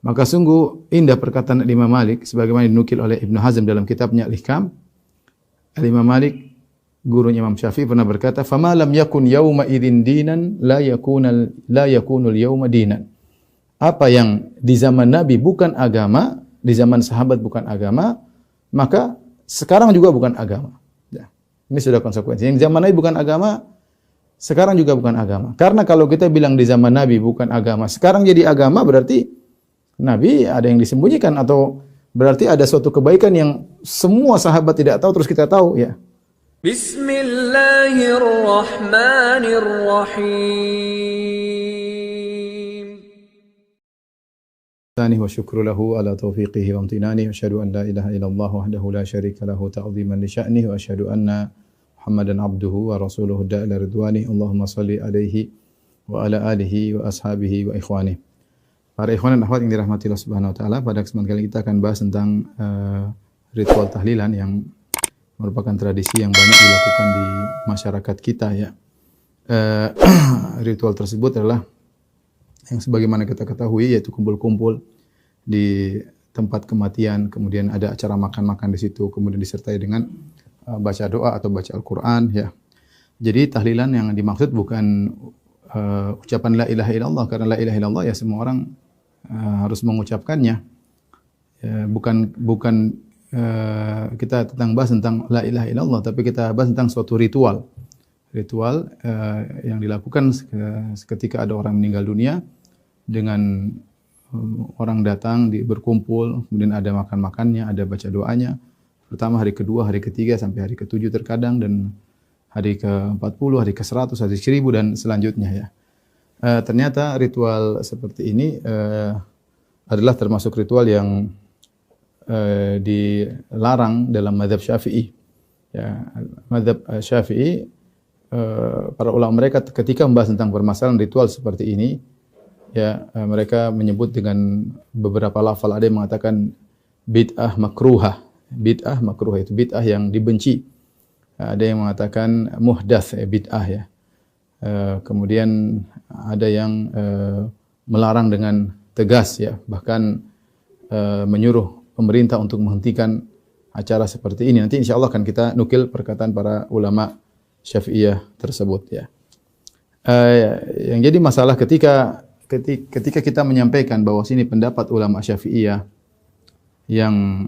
Maka sungguh indah perkataan Imam Malik sebagaimana dinukil oleh Ibnu Hazm dalam kitabnya Al-Ihkam. Imam Malik, gurunya Imam Syafi'i, pernah berkata, "Fama lam yakun yauma idzin dinan la yakunul yauma dinan." Apa yang di zaman Nabi bukan agama, di zaman sahabat bukan agama, maka sekarang juga bukan agama. Ya. Ini sudah konsekuensi. Yang zaman Nabi bukan agama, sekarang juga bukan agama. Karena kalau kita bilang di zaman Nabi bukan agama, sekarang jadi agama, berarti Nabi ada yang disembunyikan, atau berarti ada suatu kebaikan yang semua sahabat tidak tahu terus kita tahu, ya. Bismillahirrahmanirrahim. Tani wa syukru lahu ala taufiqihi wa amtinani wa asyhadu an la ilaha illallah wahdahu la syarika lahu ta'ziman li sya'nihi wa asyhadu anna Muhammadan abduhu wa rasuluhu da'ila ridwani. Allahumma salli alaihi wa ala alihi wa ashabihi wa ikhwani. Para ikhwan dan akhwat yang dirahmati Allah Subhanahu wa taala, pada kesempatan kali kita akan bahas tentang ritual tahlilan yang merupakan tradisi yang banyak dilakukan di masyarakat kita, ya. Ritual tersebut adalah yang sebagaimana kita ketahui, yaitu kumpul-kumpul di tempat kematian, kemudian ada acara makan-makan di situ, kemudian disertai dengan baca doa atau baca Al-Qur'an, ya. Jadi tahlilan yang dimaksud bukan ucapan la ilaha illallah, karena la ilaha illallah ya semua orang harus mengucapkannya. Ya, bukan kita bahas tentang la ilaha illallah, tapi kita bahas tentang suatu ritual yang dilakukan ketika ada orang meninggal dunia, dengan orang datang berkumpul, kemudian ada makan-makannya, ada baca doanya. Pertama, hari kedua, hari ketiga, sampai hari ke-7 terkadang, dan hari ke-40, hari ke-100, hari ke-1000, dan selanjutnya, ya. Ternyata ritual seperti ini adalah termasuk ritual yang dilarang dalam mazhab Syafi'i. Ya, mazhab Syafi'i, para ulama mereka ketika membahas tentang permasalahan ritual seperti ini, ya, mereka menyebut dengan beberapa lafal. Ada yang mengatakan bid'ah makruhah. Bid'ah makruhah itu bid'ah yang dibenci. Ada yang mengatakan muhdats, bid'ah, ya. Kemudian ada yang melarang dengan tegas, ya, bahkan menyuruh pemerintah untuk menghentikan acara seperti ini. Nanti insyaallah akan kita nukil perkataan para ulama Syafi'iyah tersebut, ya. Yang jadi masalah ketika kita menyampaikan bahwa sini pendapat ulama Syafi'iyah yang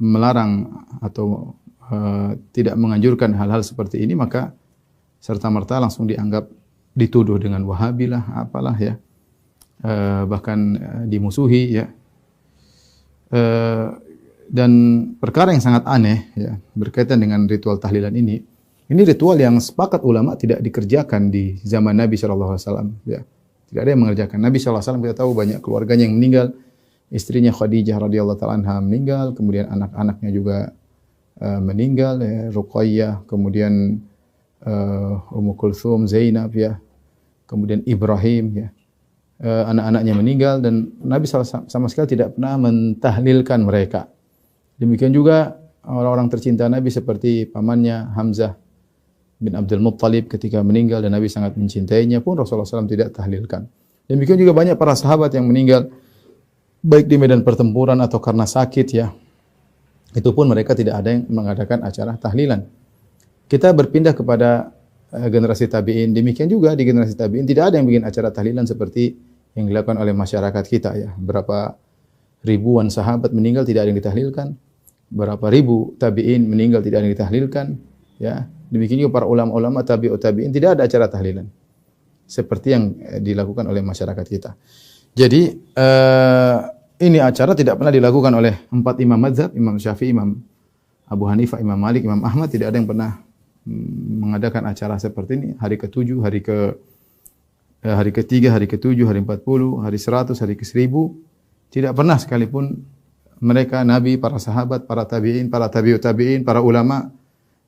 melarang atau tidak menganjurkan hal-hal seperti ini, maka serta-merta langsung dianggap dituduh dengan Wahabi lah, apalah, ya. Bahkan dimusuhi, ya. Dan perkara yang sangat aneh, ya, berkaitan dengan ritual tahlilan ini ritual yang sepakat ulama tidak dikerjakan di zaman Nabi sallallahu alaihi wasallam, ya. Tidak ada yang mengerjakan. Nabi sallallahu alaihi wasallam kita tahu banyak keluarganya yang meninggal. Istrinya Khadijah radhiyallahu taala anha meninggal, kemudian anak-anaknya juga meninggal, ya. Ruqayyah, kemudian Ummu Kulthum, Zainab, ya. Kemudian Ibrahim, ya. Anak-anaknya meninggal, dan Nabi SAW sama sekali tidak pernah mentahlilkan mereka. Demikian juga orang-orang tercinta Nabi seperti pamannya Hamzah bin Abdul Muttalib ketika meninggal dan Nabi sangat mencintainya pun Rasulullah SAW tidak tahlilkan. Demikian juga banyak para sahabat yang meninggal baik di medan pertempuran atau karena sakit, ya. Itu pun mereka tidak ada yang mengadakan acara tahlilan. Kita berpindah kepada generasi tabi'in. Demikian juga di generasi tabi'in tidak ada yang bikin acara tahlilan seperti yang dilakukan oleh masyarakat kita, ya. Berapa ribuan sahabat meninggal tidak ada yang ditahlilkan. Berapa ribu tabi'in meninggal tidak ada yang ditahlilkan, ya. Demikian juga para ulama-ulama tabi'ut tabi'in tidak ada acara tahlilan seperti yang dilakukan oleh masyarakat kita. Jadi ini acara tidak pernah dilakukan oleh 4 imam mazhab, Imam Syafi'i, Imam Abu Hanifah, Imam Malik, Imam Ahmad. Tidak ada yang pernah mengadakan acara seperti ini. Hari ke-7, hari ke-3, hari ke-7, hari 40, hari 100, hari ke-1000. Tidak pernah sekalipun mereka, Nabi, para sahabat, para tabi'in, para tabi'ut tabi'in, para ulama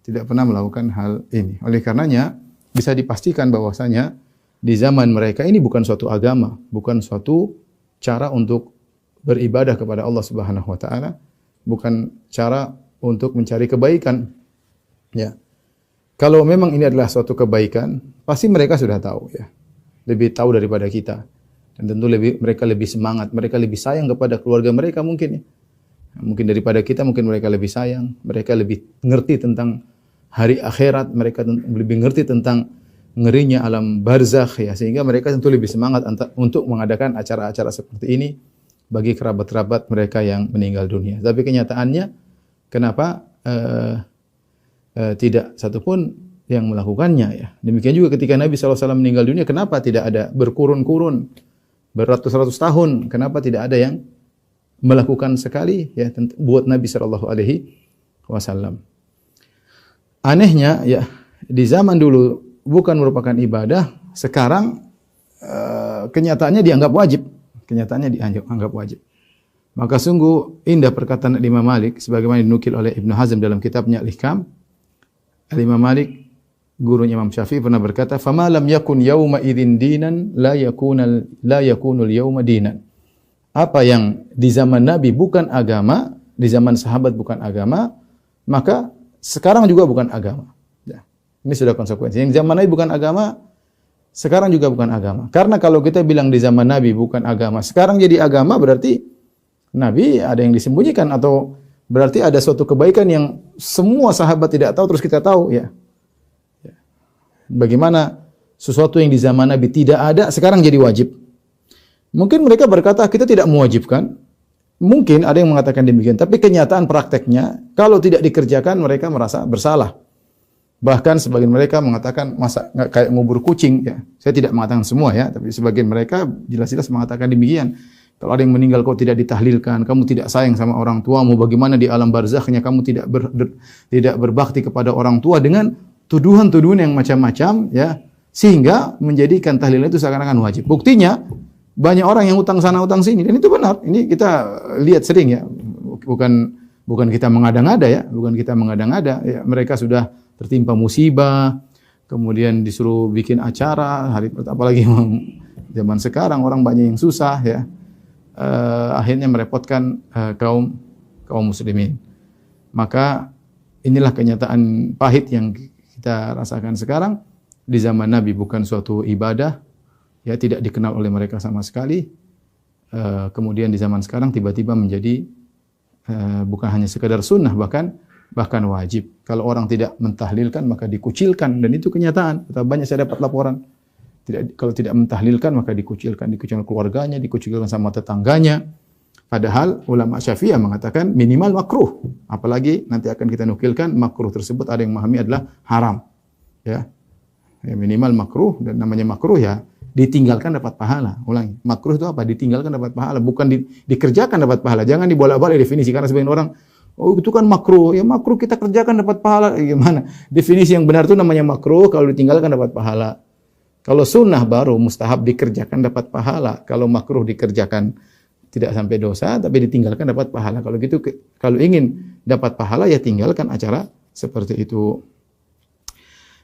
tidak pernah melakukan hal ini. Oleh karenanya bisa dipastikan bahwasanya di zaman mereka ini bukan suatu agama, bukan suatu cara untuk beribadah kepada Allah Subhanahu wa taala, bukan cara untuk mencari kebaikan. Ya. Kalau memang ini adalah suatu kebaikan, pasti mereka sudah tahu, ya. Lebih tahu daripada kita. Dan tentu mereka lebih semangat, mereka lebih sayang kepada keluarga mereka mungkin ya. Mungkin daripada kita, mungkin mereka lebih sayang, mereka lebih ngerti tentang hari akhirat, mereka lebih ngerti tentang ngerinya alam barzakh ya, sehingga mereka tentu lebih semangat untuk mengadakan acara-acara seperti ini bagi kerabat-kerabat mereka yang meninggal dunia. Tapi kenyataannya kenapa tidak satupun yang melakukannya ya. Demikian juga ketika Nabi SAW meninggal dunia, kenapa tidak ada berkurun-kurun, beratus-ratus tahun, kenapa tidak ada yang melakukan sekali ya buat Nabi SAW. Anehnya ya, di zaman dulu bukan merupakan ibadah, sekarang kenyataannya dianggap wajib. Kenyataannya dianggap wajib. Maka sungguh indah perkataan Imam Malik sebagaimana dinukil oleh Ibnu Hazm dalam kitabnya Al-Ihkam. Imam Malik, gurunya Imam Syafi'i, pernah berkata, "Fama lam yakun yauma idzin dinan la yakunul yauma dinan." Apa yang di zaman Nabi bukan agama, di zaman sahabat bukan agama, maka sekarang juga bukan agama. Ya. Ini sudah konsekuensi. Yang zaman Nabi bukan agama, sekarang juga bukan agama. Karena kalau kita bilang di zaman Nabi bukan agama, sekarang jadi agama, berarti Nabi ada yang disembunyikan, atau berarti ada suatu kebaikan yang semua sahabat tidak tahu terus kita tahu ya. Bagaimana sesuatu yang di zaman Nabi tidak ada sekarang jadi wajib? Mungkin mereka berkata kita tidak mewajibkan. Mungkin ada yang mengatakan demikian, tapi kenyataan prakteknya kalau tidak dikerjakan mereka merasa bersalah. Bahkan sebagian mereka mengatakan masa nggak kayak ngubur kucing ya. Saya tidak mengatakan semua ya, tapi sebagian mereka jelas-jelas mengatakan demikian. Kalau ada yang meninggal kau tidak ditahlilkan, kamu tidak sayang sama orang tuamu, bagaimana di alam barzakhnya kamu tidak berbakti kepada orang tua, dengan tuduhan-tuduhan yang macam-macam ya, sehingga menjadikan tahlilan itu seakan-akan wajib. Buktinya banyak orang yang utang sana utang sini, dan itu benar. Ini kita lihat sering ya. Bukan kita mengada-ngada ya, bukan kita mengada-ngada ya. Mereka sudah tertimpa musibah, kemudian disuruh bikin acara hari, apalagi zaman sekarang orang banyak yang susah ya. Akhirnya merepotkan kaum muslimin. Maka inilah kenyataan pahit yang kita rasakan sekarang. Di zaman Nabi bukan suatu ibadah, ya, tidak dikenal oleh mereka sama sekali. Kemudian di zaman sekarang tiba-tiba menjadi bukan hanya sekadar sunnah, bahkan wajib. Kalau orang tidak mentahlilkan maka dikucilkan, dan itu kenyataan. Banyak saya dapat laporan. Kalau tidak mentahlilkan maka dikucilkan keluarganya, dikucilkan sama tetangganya. Padahal ulama Syafi'iyah mengatakan minimal makruh. Apalagi nanti akan kita nukilkan makruh tersebut ada yang memahami adalah haram. Ya. Minimal makruh, dan namanya makruh ya ditinggalkan dapat pahala. Ulangi, makruh itu apa? Ditinggalkan dapat pahala, bukan dikerjakan dapat pahala. Jangan dibolak-balik definisi, karena sebagian orang, oh itu kan makruh. Ya makruh kita kerjakan dapat pahala. Gimana? Definisi yang benar itu namanya makruh kalau ditinggalkan dapat pahala. Kalau sunnah baru mustahab dikerjakan dapat pahala. Kalau makruh dikerjakan tidak sampai dosa, tapi ditinggalkan dapat pahala. Kalau gitu, kalau ingin dapat pahala ya tinggalkan acara seperti itu.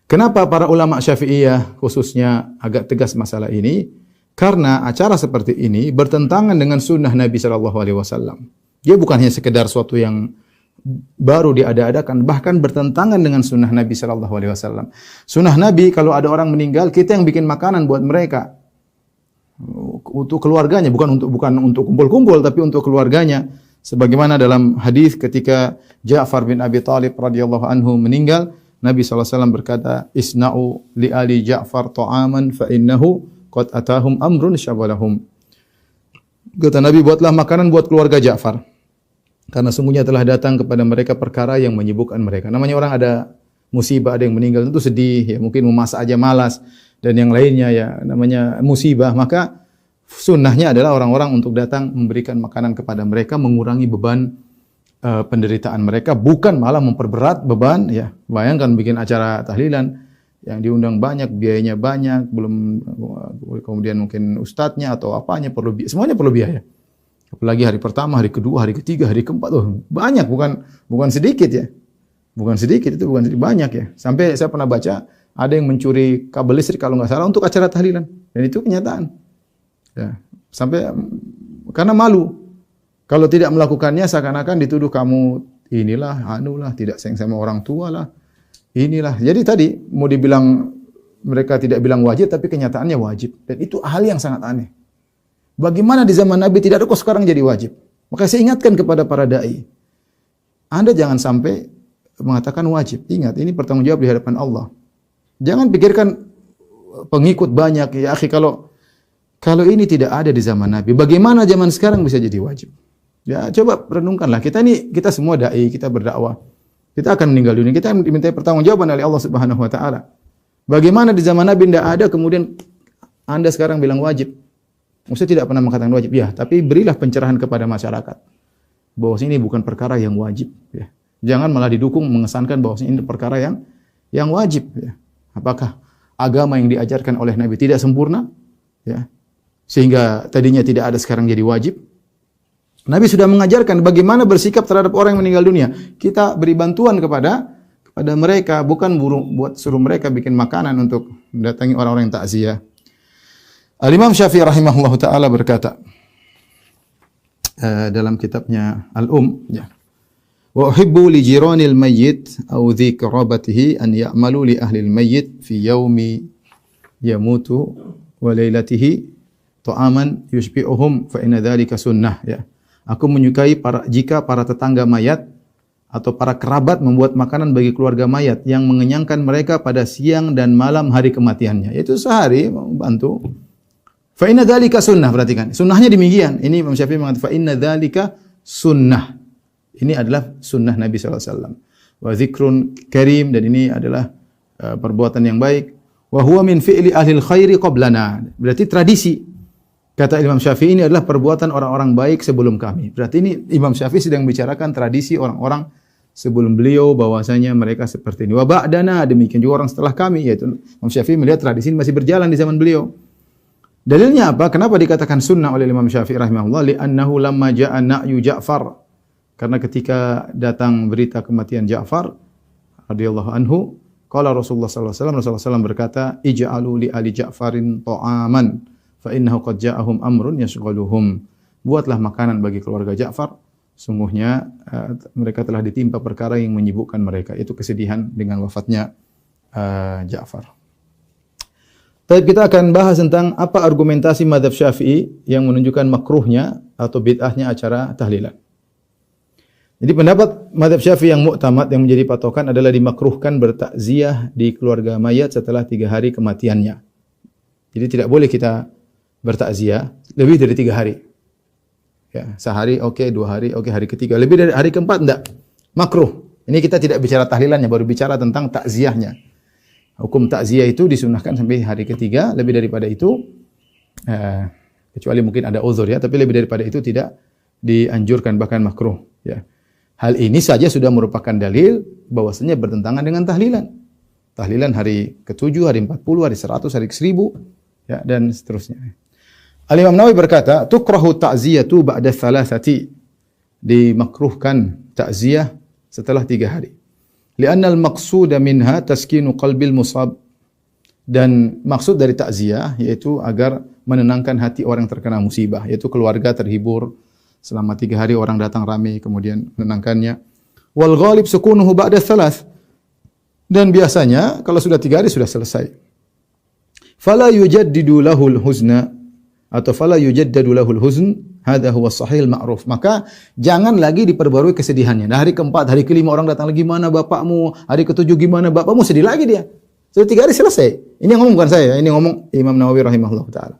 Kenapa para ulama Syafi'iyah khususnya agak tegas masalah ini? Karena acara seperti ini bertentangan dengan sunnah Nabi SAW. Dia bukan hanya sekedar suatu yang baru diada-adakan, bahkan bertentangan dengan sunnah Nabi SAW. Sunnah Nabi, kalau ada orang meninggal, kita yang bikin makanan buat mereka, untuk keluarganya, bukan untuk kumpul-kumpul, tapi untuk keluarganya. Sebagaimana dalam hadis ketika Ja'far bin Abi Thalib radhiyallahu anhu meninggal, Nabi SAW berkata, "Isna'u li ali Ja'far ta'aman fa innahu qad atahum amrun syabalahum." Kata Nabi, buatlah makanan buat keluarga Ja'far, karena sungguhnya telah datang kepada mereka perkara yang menyibukkan mereka. Namanya orang ada musibah, ada yang meninggal, tentu sedih, ya, mungkin memasak aja malas, dan yang lainnya ya namanya musibah. Maka sunnahnya adalah orang-orang untuk datang memberikan makanan kepada mereka, mengurangi beban penderitaan mereka, bukan malah memperberat beban. Ya, bayangkan bikin acara tahlilan yang diundang banyak, biayanya banyak, belum kemudian mungkin ustadznya atau apanya semuanya perlu biaya. Apalagi hari pertama, hari kedua, hari ketiga, hari keempat, banyak, bukan sedikit ya. Bukan sedikit, itu bukan sedikit, banyak ya. Sampai saya pernah baca ada yang mencuri kabel listrik kalau nggak salah untuk acara tahlilan, dan itu kenyataan. Ya, sampai karena malu. Kalau tidak melakukannya seakan-akan dituduh kamu inilah, anulah, tidak sayang sama orang tua lah. Inilah. Jadi tadi mau dibilang mereka tidak bilang wajib, tapi kenyataannya wajib. Dan itu hal yang sangat aneh. Bagaimana di zaman Nabi tidak ada, kok sekarang jadi wajib? Maka saya ingatkan kepada para dai, Anda jangan sampai mengatakan wajib. Ingat, ini bertanggung jawab di hadapan Allah. Jangan pikirkan pengikut banyak. Ya akhi, kalau ini tidak ada di zaman Nabi, bagaimana zaman sekarang bisa jadi wajib? Ya coba renungkanlah. Kita semua dai, kita berdakwah. Kita akan meninggal dunia. Kita diminta pertanggungjawaban oleh Allah Subhanahu wa taala. Bagaimana di zaman Nabi tidak ada, kemudian Anda sekarang bilang wajib? Maksudnya tidak pernah mengatakan wajib. Ya, tapi berilah pencerahan kepada masyarakat bahwa ini bukan perkara yang wajib. Ya. Jangan malah didukung mengesankan bahwa ini perkara yang wajib. Ya. Apakah agama yang diajarkan oleh Nabi tidak sempurna? Ya. Sehingga tadinya tidak ada, sekarang jadi wajib. Nabi sudah mengajarkan bagaimana bersikap terhadap orang yang meninggal dunia. Kita beri bantuan kepada mereka, bukan buat suruh mereka bikin makanan untuk mendatangi orang-orang yang takziah. Al-Imam Syafi'i rahimahullahu taala berkata dalam kitabnya Al-Ya, wa uhibbu li jiranil mayyit aw dhi qarabatihi an ya'malu li ahli al-mayyit fi yaumi yamutu wa lailatihi ta'aman yushbi'uhum fa inna dhalika sunnah. Ya. Aku menyukai jika para tetangga mayat atau para kerabat membuat makanan bagi keluarga mayat yang mengenyangkan mereka pada siang dan malam hari kematiannya. Yaitu sehari membantu. Fa inna dzalika sunnah, perhatikan. Sunnahnya demikian. Ini Imam Syafi'i mengatakan fa inna dzalika sunnah. Ini adalah sunnah Nabi sallallahu alaihi wasallam. Wa dzikrun karim, dan ini adalah perbuatan yang baik. Wa huwa min fi'li ahli khairi qablana. Berarti tradisi. Kata Imam Syafi'i, ini adalah perbuatan orang-orang baik sebelum kami. Berarti ini Imam Syafi'i sedang bicarakan tradisi orang-orang sebelum beliau, bahwasanya mereka seperti ini. Wa ba'dana, demikian juga orang setelah kami, yaitu Imam Syafi'i melihat tradisi ini masih berjalan di zaman beliau. Dalilnya apa? Kenapa dikatakan sunnah oleh Imam Syafi'i rahimahullah? Li'annahu lamma ja'a na'yu Ja'far. Karena ketika datang berita kematian Ja'far radhiyallahu anhu, qala Rasulullah sallallahu alaihi wasallam, Rasulullah SAW berkata, ij'alu li ali Ja'farin ta'aman fa innahu qad ja'ahum amrun yashghaluhum. Buatlah makanan bagi keluarga Ja'far, sungguhnya mereka telah ditimpa perkara yang menyibukkan mereka. Itu kesedihan dengan wafatnya Ja'far. Tapi kita akan bahas tentang apa argumentasi mazhab Syafi'i yang menunjukkan makruhnya atau bid'ahnya acara tahlilan. Jadi pendapat mazhab Syafi'i yang mu'tamad, yang menjadi patokan, adalah dimakruhkan bertakziah di keluarga mayat setelah 3 hari kematiannya. Jadi tidak boleh kita bertakziah lebih dari 3 hari. Ya, sehari oke, 2 hari oke, hari ketiga. Lebih dari hari keempat enggak. Makruh. Ini kita tidak bicara tahlilannya, baru bicara tentang takziahnya. Hukum takziah itu disunahkan sampai hari ketiga, lebih daripada itu kecuali mungkin ada uzur ya, tapi lebih daripada itu tidak dianjurkan, bahkan makruh ya. Hal ini saja sudah merupakan dalil bahwasanya bertentangan dengan tahlilan. Tahlilan hari ke-7, hari 40, hari 100, hari ke-1000 ya, dan seterusnya. Al-Imam Nawawi berkata, tukrahu ta'ziyatu ba'da thalathati. Dimakruhkan ta'ziyah setelah 3 hari. Li'anna al-maqsuda minha taskinu qalbil musab. Dan maksud dari ta'ziyah yaitu agar menenangkan hati orang yang terkena musibah, yaitu keluarga terhibur selama 3 hari, orang datang ramai kemudian menenangkannya. Wal ghalib sukunuhu ba'da thalath. Dan biasanya kalau sudah 3 hari sudah selesai. Fala yujaddidu lahul huzna atau fala yujaddadu lahul huzn, hadha huwa sahih al-ma'ruf. Maka jangan lagi diperbarui kesedihannya. Nah, hari keempat, hari kelima orang datang lagi, gimana bapakmu? Hari ketujuh gimana bapakmu? Sedih lagi dia. Sudah 3 hari selesai. Ini yang ngomong bukan saya, ini ngomong Imam Nawawi rahimahullah taala.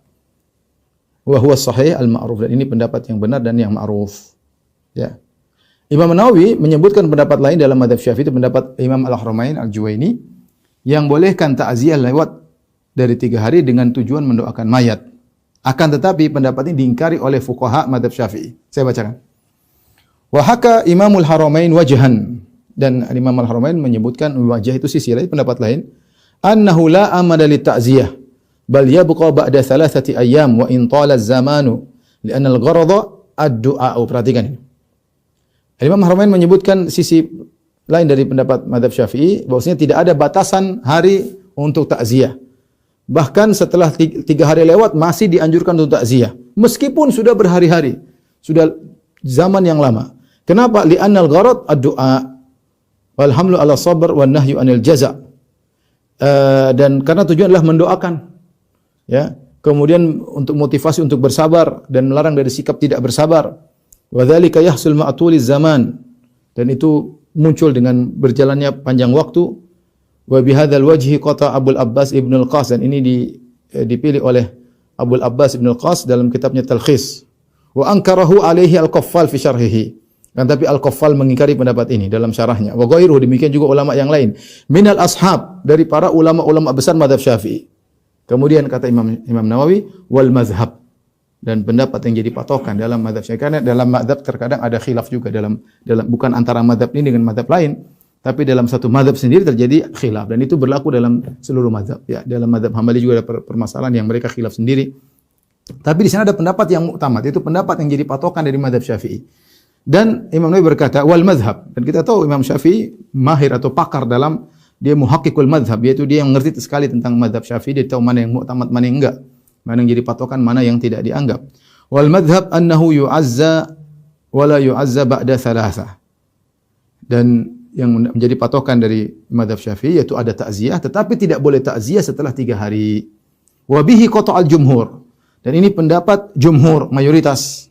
Wa huwa sahih al-ma'ruf, dan ini pendapat yang benar dan yang ma'ruf. Ya. Imam Nawawi menyebutkan pendapat lain dalam mazhab Syafi'i, itu pendapat Imam Al-Haramain Al-Juwaini, yang bolehkan takziah lewat dari 3 hari dengan tujuan mendoakan mayat. Akan tetapi pendapat ini diingkari oleh fuqaha mazhab Syafi'i. Saya bacakan. Wa haka Imamul Haramain wajhan, dan Imam Al-Haramain menyebutkan wajah itu sisi lain, pendapat lain, annahu la amada li ta'ziyah bal yabqa ba'da 3 ayyam wa in tala az-zamanu li'anna al-gharada ad-du'a. Perhatikan ini. Imam Haramain menyebutkan sisi lain dari pendapat mazhab Syafi'i, bahwasanya tidak ada batasan hari untuk takziah. Bahkan setelah 3 hari lewat masih dianjurkan untuk takziah, meskipun sudah berhari-hari, sudah zaman yang lama. Kenapa? Li'annal gharad ad-du'a wal hamlu 'ala sabr wan nahyu 'anil jaza'. Dan karena tujuan adalah mendoakan. Ya. kemudian untuk motivasi untuk bersabar dan melarang dari sikap tidak bersabar. Wa dzalika yahsul ma'tuliz zaman, dan itu muncul dengan berjalannya panjang waktu. Wa bihadzal wajhi qata Abul Abbas Ibnu Al-Qas, dan ini dipilih oleh Abul Abbas Ibnu Al-Qas dalam kitabnya Talkhis. Wa ankarahu alaihi Al-Qaffal fi syarhihi. Dan tapi Al-Qaffal mengingkari pendapat ini dalam syarahnya. Wa ghairuhu, demikian juga ulama yang lain. Minal ashab, dari para ulama-ulama besar mazhab Syafi'i. Kemudian kata Imam Nawawi, wal mazhab, dan pendapat yang jadi patokan dalam mazhab Syafi'i. Karena dalam mazhab terkadang ada khilaf juga dalam bukan antara mazhab ini dengan mazhab lain, tapi dalam satu mazhab sendiri terjadi khilaf, dan itu berlaku dalam seluruh mazhab. Ya, dalam mazhab Hambali juga ada permasalahan yang mereka khilaf sendiri. Tapi di sana ada pendapat yang muktamad, itu pendapat yang jadi patokan dari mazhab Syafi'i. Dan Imam Nawawi berkata wal mazhab, dan kita tahu Imam Syafi'i mahir atau pakar dalam dia muhaqqiqul mazhab, yaitu dia yang mengerti sekali tentang mazhab Syafi'i, dia tahu mana yang muktamad, mana yang enggak, mana yang jadi patokan, mana yang tidak dianggap. Wal madhhab annahu yu'azza wa la yu'azza ba'da thalatha. Dan yang menjadi patokan dari madhab Syafi'i yaitu ada takziah, tetapi tidak boleh takziah setelah 3 hari. Wa bihi qata'al jumhur. Dan ini pendapat jumhur, mayoritas.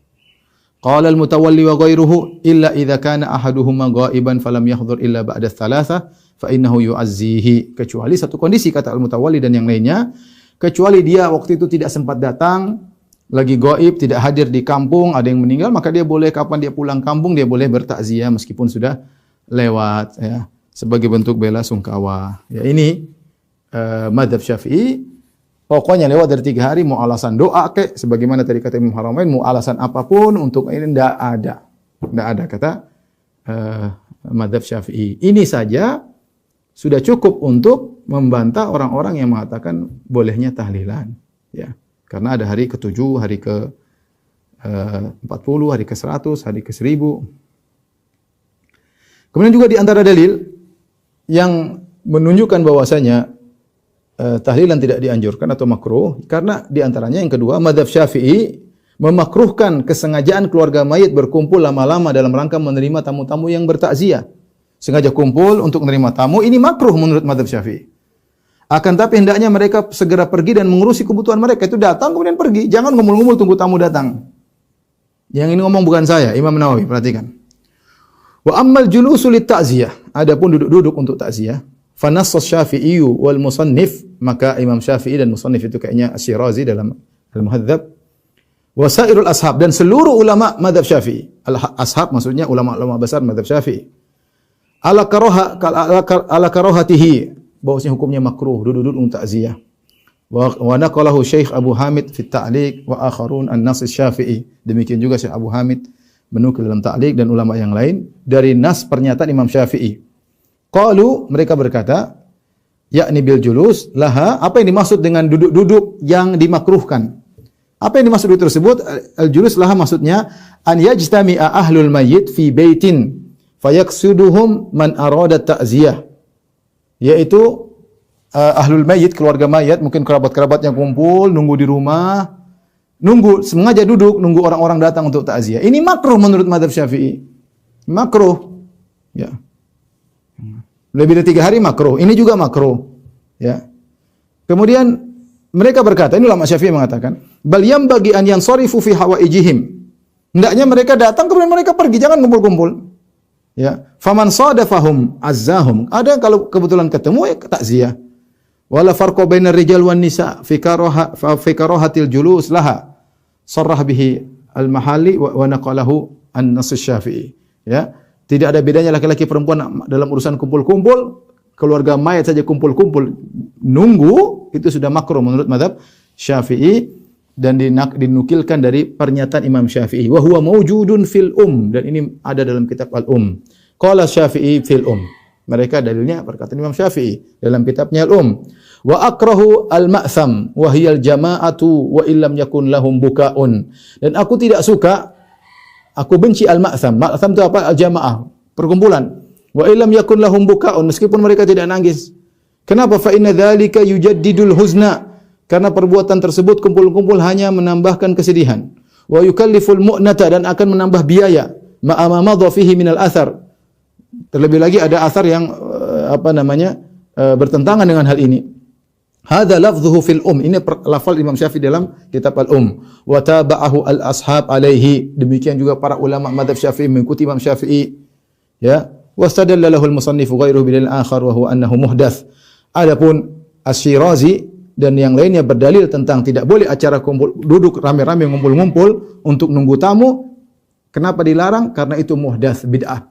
Qala al-Mutawalli wa ghairuhu illa idza kana ahaduhuma ghaiban falam yahdhur illa ba'da thalatha fa innahu yu'azzihi. Kecuali satu kondisi, kata al-Mutawalli dan yang lainnya, kecuali dia waktu itu tidak sempat datang, lagi gaib, tidak hadir di kampung, ada yang meninggal, maka dia boleh kapan dia pulang kampung dia boleh bertakziah meskipun sudah lewat, ya, sebagai bentuk bela sungkawa. Ya, ini mazhab Syafi'i. Pokoknya lewat dari 3 hari, mau alasan doa kek, sebagaimana tadi kata Imam Haramain, mau alasan apapun untuk ini tidak ada kata mazhab Syafi'i. Ini saja sudah cukup untuk membantah orang-orang yang mengatakan bolehnya tahlilan, ya. Karena ada hari ke-7, hari ke-40, hari ke-100, hari ke-1000. Kemudian juga di antara dalil yang menunjukkan bahwasanya tahlilan tidak dianjurkan atau makruh, karena di antaranya yang kedua, mazhab Syafi'i memakruhkan kesengajaan keluarga mayit berkumpul lama-lama dalam rangka menerima tamu-tamu yang bertakziah. Sengaja kumpul untuk menerima tamu, ini makruh menurut mazhab Syafi'i. Akan tapi hendaknya mereka segera pergi dan mengurusi kebutuhan mereka. Itu datang kemudian pergi, jangan ngumpul-ngumpul tunggu tamu datang. Yang ini ngomong bukan saya, Imam Nawawi, perhatikan. Wa ammal julusu lit ta'ziyah, adapun duduk-duduk untuk takziah, fa nass Syafi'i wal musannif, maka Imam Syafi'i dan musannif itu kayaknya Asy-Syirazi dalam Al-Muhadzab, wa sairul ashab, dan seluruh ulama mazhab Syafi'i. Al-ashab maksudnya ulama-ulama besar mazhab Syafi'i. Ala karahatihi, bahwasanya hukumnya makruh duduk-duduk untuk takziah. Wa naqalahu Syekh Abu Hamid fi Ta'liq wa akharun an-Nass Syafi'i. Demikian juga Syekh Abu Hamid menukil dalam Ta'liq dan ulama yang lain dari nas pernyataan Imam Syafi'i. Qalu, mereka berkata, yakni bil julus laha, apa yang dimaksud dengan duduk-duduk yang dimakruhkan? Apa yang dimaksud itu tersebut? Al julus laha maksudnya an yajtami'a ahlul mayyit fi baitin fayaqsiduhum man arada ta'ziyah. Yaitu ahlul mayyit, keluarga mayat, mungkin kerabat-kerabatnya kumpul, nunggu di rumah, sengaja duduk, nunggu orang-orang datang untuk takziah. Ini makruh menurut mazhab Syafi'i. Makruh. Ya. Lebih dari 3 hari makruh. Ini juga makruh. Ya. Kemudian mereka berkata, ini ulama Syafi'i mengatakan, bal yambagi an yansarifu fi hawaijihim. Hendaknya mereka datang kemudian mereka pergi, jangan kumpul-kumpul. Ya, faman sadafahum azzahum. Ada kalau kebetulan ketemu ya takziah. Wala farqa bainar rijal wan nisa fi karahatil julus laha. Sarrah bihi al-Mahalli wa naqalahu an-Nass Syafi'i. Ya, tidak ada bedanya laki-laki perempuan dalam urusan kumpul-kumpul, keluarga mayat saja kumpul-kumpul nunggu, itu sudah makruh menurut mazhab Syafi'i dan dinukilkan dari pernyataan Imam Syafi'i. Wa huwa mawjudun fil dan ini ada dalam kitab Al-Um. Qala Syafi'i fil Mereka dalilnya perkataan Imam Syafi'i dalam kitabnya Al-Um. Wa akrahu al-ma'tham wa hiya al-jama'atu wa illam yakun lahum bukaun. Dan aku tidak suka, aku benci al-ma'tham. Ma'tham itu apa? Al-jama'ah, perkumpulan. Wa illam yakun lahum bukaun, meskipun mereka tidak nangis. Kenapa? Fa inna dzalika yujaddidul huzna. Karena perbuatan tersebut kumpul-kumpul hanya menambahkan kesedihan. Wa yukalliful mu'nata, dan akan menambah biaya. Ma'ama madha fihi minal athar. Terlebih lagi ada athar yang bertentangan dengan hal ini. Hadza lafdhuhu fil Ini lafal Imam Syafi'i dalam kitab Al Wa tabahu al-ashab alaihi. Demikian juga para ulama mazhab Syafi'i mengikuti Imam Syafi'i. Ya. Wastadalla lahu al-musannif ghairuhu bil akhar wa huwa annahu muhdath. Adapun Asy-Syirazi dan yang lainnya berdalil tentang tidak boleh acara kumpul duduk rame-rame ngumpul-ngumpul untuk nunggu tamu. Kenapa dilarang? Karena itu muhdath, bid'ah.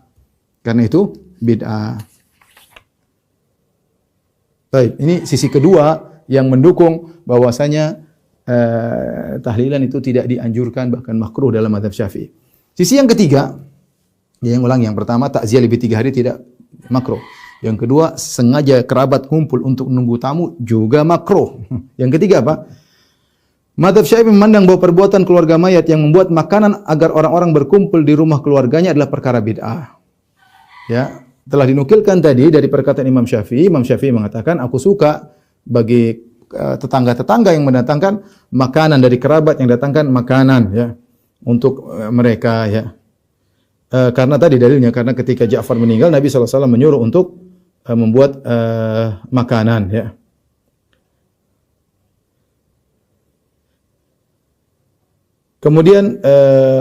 Karena itu bid'ah. Baik, ini sisi kedua yang mendukung bahwasanya tahlilan itu tidak dianjurkan, bahkan makruh dalam mazhab Syafi'i. Sisi yang ketiga, yang pertama takziah lebih 3 hari tidak makruh. Yang kedua, sengaja kerabat kumpul untuk nunggu tamu juga makruh. Yang ketiga apa? Mazhab Syafi'i memandang bahwa perbuatan keluarga mayat yang membuat makanan agar orang-orang berkumpul di rumah keluarganya adalah perkara bid'ah. Ya, telah dinukilkan tadi dari perkataan Imam Syafi'i mengatakan, aku suka bagi tetangga-tetangga yang mendatangkan makanan dari kerabat yang datangkan makanan ya untuk mereka ya. Karena tadi dalilnya karena ketika Ja'far meninggal Nabi SAW menyuruh untuk membuat makanan ya. Kemudian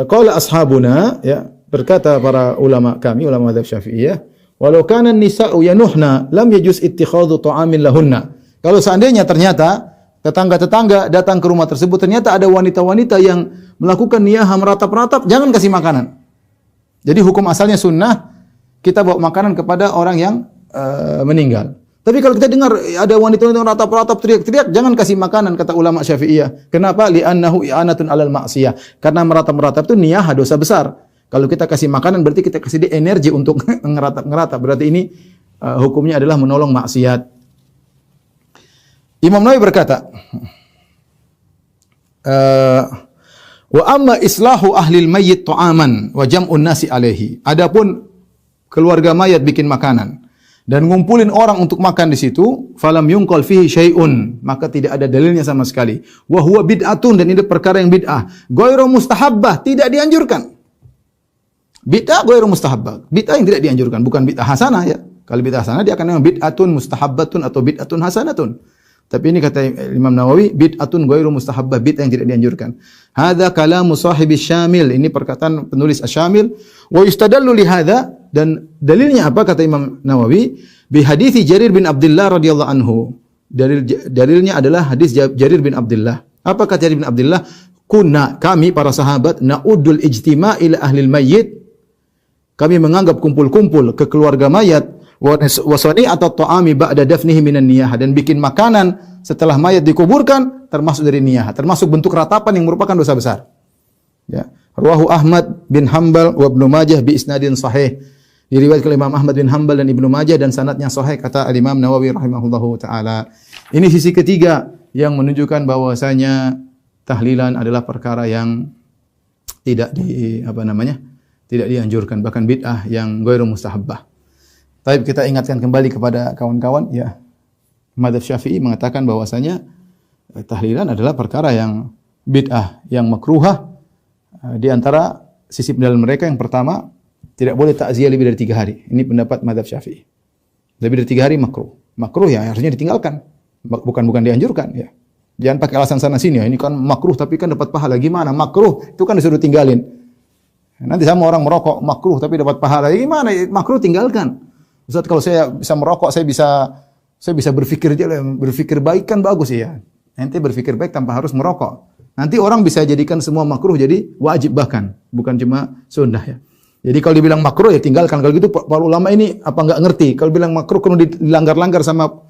qala ashabuna ya, berkata para ulama kami, ulama mazhab Syafi'iyah, walau kana an-nisa'u yanuhna lam yajuz ittikhadhu ta'amin lahunna. Kalau seandainya ternyata tetangga-tetangga datang ke rumah tersebut ternyata ada wanita-wanita yang melakukan niyahah meratap-ratap, jangan kasih makanan. Jadi hukum asalnya sunnah kita bawa makanan kepada orang yang meninggal. Tapi kalau kita dengar ada wanita-wanita yang meratap-ratap teriak-teriak, jangan kasih makanan kata ulama Syafi'iyah. Kenapa? Li'annahu i'anatun 'alal ma'siyah. Karena meratap-meratap itu niyahah dosa besar. Kalau kita kasih makanan berarti kita kasih dia energi untuk ngeratap-ngeratap. Berarti ini hukumnya adalah menolong maksiat. Imam Nawawi berkata, wa amma islahu ahlil mayyit ta'aman wa jam'un nasi alaihi. Adapun keluarga mayat bikin makanan dan ngumpulin orang untuk makan di situ, falam yunqal fihi syai'un, maka tidak ada dalilnya sama sekali. Wa huwa bid'atun, dan ini perkara yang bid'ah. Ghairu mustahabbah, tidak dianjurkan. Bid'ah ghairu mustahabbah. Bid'ah yang tidak dianjurkan, bukan bid'ah hasanah ya. Kalau bid'ah hasanah dia akan namanya bid'atun mustahabbatun atau bid'atun hasanatun. Tapi ini kata Imam Nawawi, bid'atun ghairu mustahabbah, bid'ah yang tidak dianjurkan. Hadza kalamu sahibi Syamil, ini perkataan penulis Asy-Syamil. Wa yustadallu li hadza, dan dalilnya apa kata Imam Nawawi? Bi hadithi Jarir bin Abdullah radhiyallahu anhu. Dalilnya adalah hadis Jarir bin Abdullah. Apa kata Jarir bin Abdullah? Kunna, kami para sahabat, na'udul ijtima' ila ahlil mayyit. Kami menganggap kumpul-kumpul ke keluarga mayat wasani atau ta'ami ba'da dafnihi minan niyah, dan bikin makanan setelah mayat dikuburkan termasuk dari niyah, termasuk bentuk ratapan yang merupakan dosa besar. Ya. Rawahu Ahmad bin Hanbal wa Ibnu Majah bi isnadin sahih. Diriwayatkan oleh Imam Ahmad bin Hanbal dan Ibnu Majah dan sanadnya sahih kata Al-Imam Nawawi rahimahullahu taala. Ini sisi ketiga yang menunjukkan bahwasanya tahlilan adalah perkara yang tidak tidak dianjurkan, bahkan bid'ah yang ghairu mustahabbah. Tapi kita ingatkan kembali kepada kawan-kawan ya, mazhab Syafi'i mengatakan bahwasanya tahlilan adalah perkara yang bid'ah, yang makruhah. Di antara sisi pendalam mereka yang pertama, tidak boleh takziah lebih dari 3 hari. Ini pendapat mazhab Syafi'i. Lebih dari 3 hari makruh. Makruh ya harusnya ditinggalkan. Bukan dianjurkan ya. Jangan pakai alasan sana sini ya, ini kan makruh tapi kan dapat pahala. Gimana? Makruh itu kan disuruh tinggalin. Nanti sama orang merokok makruh tapi dapat pahala. Gimana? Makruh tinggalkan. Ustaz, kalau saya bisa merokok, saya bisa berpikir baik kan bagus ya. Nanti berpikir baik tanpa harus merokok. Nanti orang bisa jadikan semua makruh jadi wajib, bahkan bukan cuma sunnah ya. Jadi kalau dibilang makruh ya tinggalkan. Kalau gitu para ulama ini apa enggak ngerti? Kalau bilang makruh kalau dilanggar-langgar sama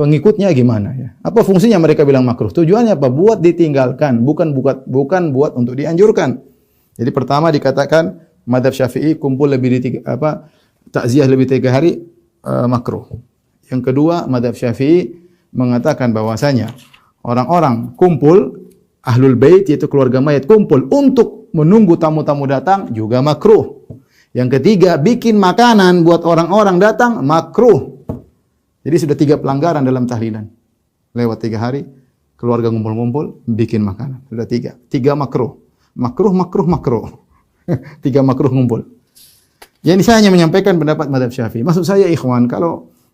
pengikutnya gimana ya? Apa fungsinya mereka bilang makruh? Tujuannya apa? Buat ditinggalkan, bukan buat untuk dianjurkan. Jadi pertama dikatakan mazhab Syafi'i kumpul lebih di takziah lebih 3 hari makruh. Yang kedua mazhab Syafi'i mengatakan bahwasanya orang-orang kumpul ahlul bait yaitu keluarga mayat kumpul untuk menunggu tamu-tamu datang juga makruh. Yang ketiga bikin makanan buat orang-orang datang makruh. Jadi sudah 3 pelanggaran dalam tahlilan. Lewat 3 hari keluarga ngumpul-ngumpul bikin makanan. Sudah 3 makruh. Makruh. 3 makruh ngumpul. Jadi saya hanya menyampaikan pendapat mazhab Syafi'i. Maksud saya ikhwan,